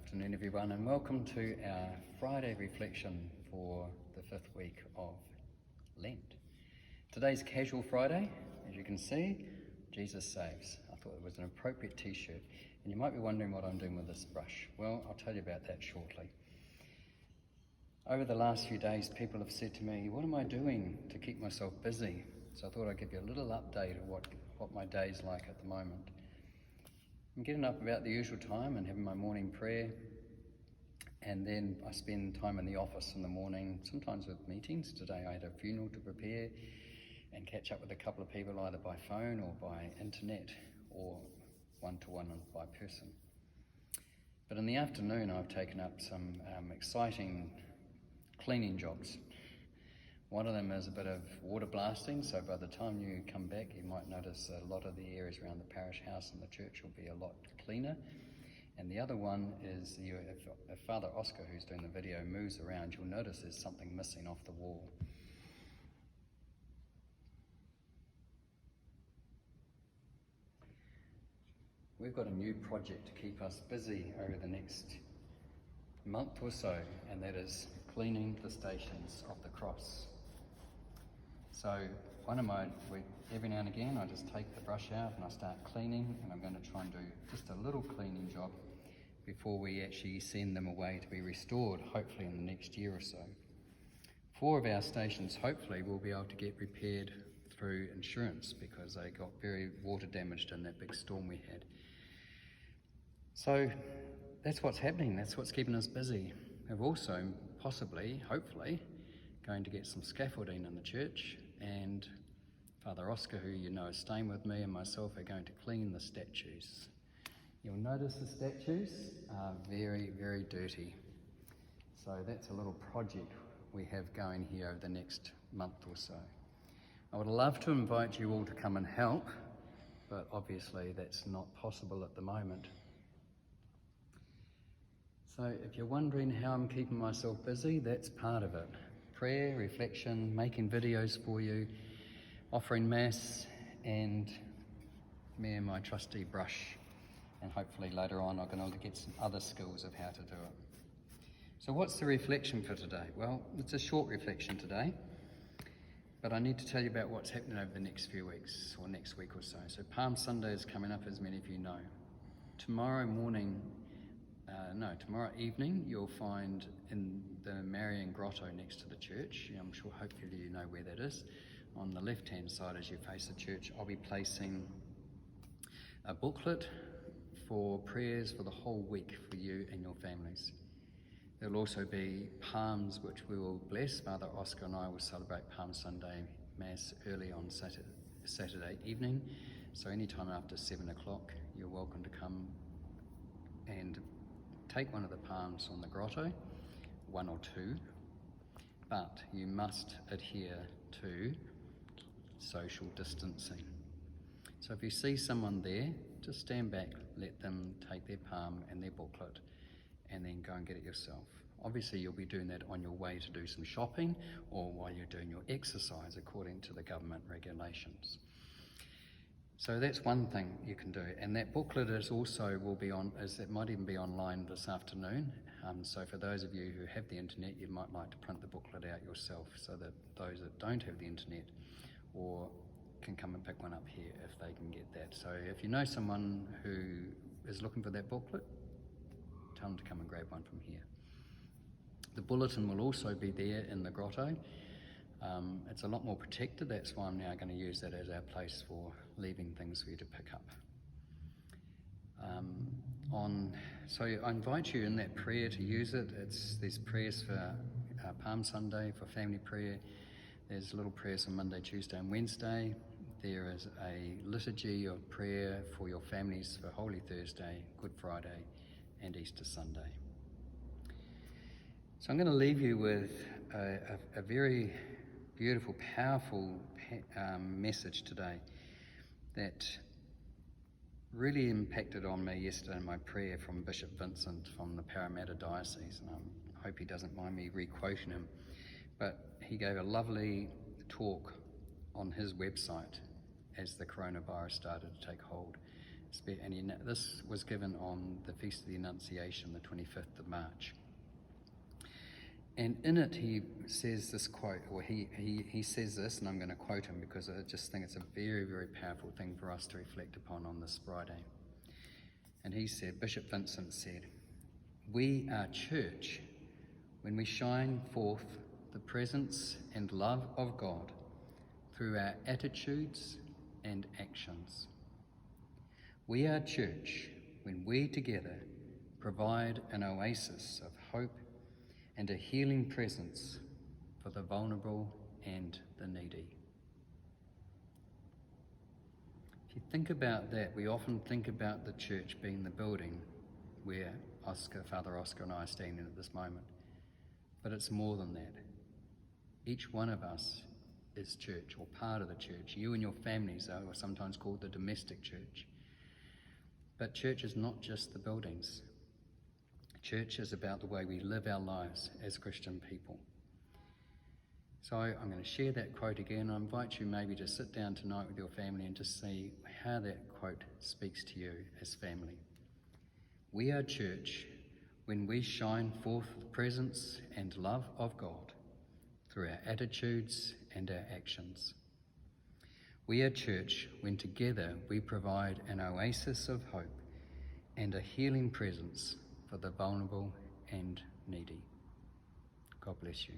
afternoon, everyone, and welcome to our Friday reflection for the 5th week of Lent. Today's Casual Friday. As you can see, Jesus Saves. I thought it was an appropriate t-shirt, and you might be wondering what I'm doing with this brush. Well, I'll tell you about that shortly. Over the last few days, people have said to me, what am I doing to keep myself busy? So I thought I'd give you a little update of what my day's like at the moment. I'm getting up about the usual time and having my morning prayer, and then I spend time in the office in the morning, sometimes with meetings. Today I had a funeral to prepare and catch up with a couple of people either by phone or by internet or one-to-one and by person. But in the afternoon I've taken up some exciting cleaning jobs. One of them is a bit of water blasting, so by the time you come back you might notice a lot of the areas around the parish house and the church will be a lot cleaner. And the other one is if Father Oscar, who's doing the video, moves around, you'll notice there's something missing off the wall. We've got a new project to keep us busy over the next month or so, and that is cleaning the Stations of the Cross. So every now and again I just take the brush out and I start cleaning, and I'm going to try and do just a little cleaning job before we actually send them away to be restored, hopefully in the next year or so. 4 of our stations hopefully will be able to get repaired through insurance because they got very water damaged in that big storm we had. So that's what's happening, that's what's keeping us busy. We've also possibly, hopefully, going to get some scaffolding in the church, and Father Oscar, who you know is staying with me, and myself are going to clean the statues. You'll notice the statues are very, very dirty. So that's a little project we have going here over the next month or so. I would love to invite you all to come and help, but obviously that's not possible at the moment. So if you're wondering how I'm keeping myself busy, that's part of it. Prayer, reflection, making videos for you, offering Mass, and me and my trusty brush. And hopefully later on I'm going to get some other skills of how to do it. So what's the reflection for today? Well, it's a short reflection today, but I need to tell you about what's happening over the next few weeks, or next week or so. So Palm Sunday is coming up, as many of you know. Tomorrow evening, you'll find in the Marian Grotto next to the church, I'm sure hopefully you know where that is, on the left-hand side as you face the church, I'll be placing a booklet for prayers for the whole week for you and your families. There'll also be palms which we will bless. Father Oscar and I will celebrate Palm Sunday Mass early on Saturday evening, so anytime after 7 o'clock you're welcome to come and take one of the palms on the grotto, 1 or 2, but you must adhere to social distancing. So if you see someone there, just stand back, let them take their palm and their booklet, and then go and get it yourself. Obviously you'll be doing that on your way to do some shopping or while you're doing your exercise according to the government regulations. So that's one thing you can do, and that booklet is also it might even be online this afternoon. So for those of you who have the internet, you might like to print the booklet out yourself, so that those that don't have the internet or can come and pick one up here if they can get that. So if you know someone who is looking for that booklet, tell them to come and grab one from here. The bulletin will also be there in the grotto. It's a lot more protected, that's why I'm now going to use that as our place for leaving things for you to pick up. So I invite you in that prayer to use it. There's prayers for Palm Sunday, for family prayer. There's little prayers on Monday, Tuesday and Wednesday. There is a liturgy of prayer for your families for Holy Thursday, Good Friday and Easter Sunday. So I'm going to leave you with a very beautiful, powerful message today that really impacted on me yesterday in my prayer from Bishop Vincent from the Parramatta Diocese, and I hope he doesn't mind me re-quoting him, but he gave a lovely talk on his website as the coronavirus started to take hold. This was given on the Feast of the Annunciation, the 25th of March. And in it he says this quote, or he says this, and I'm going to quote him because I just think it's a very, very powerful thing for us to reflect upon on this Friday. And he said, Bishop Vincent said, "We are church when we shine forth the presence and love of God through our attitudes and actions. We are church when we together provide an oasis of hope and a healing presence for the vulnerable and the needy." If you think about that, we often think about the church being the building where Father Oscar and I are standing at this moment. But it's more than that. Each one of us is church, or part of the church. You and your families are sometimes called the domestic church. But church is not just the buildings. Church is about the way we live our lives as Christian people. So I'm going to share that quote again. I invite you maybe to sit down tonight with your family and to see how that quote speaks to you as family. We are church when we shine forth the presence and love of God through our attitudes and our actions. We are church when together we provide an oasis of hope and a healing presence for the vulnerable and needy. God bless you.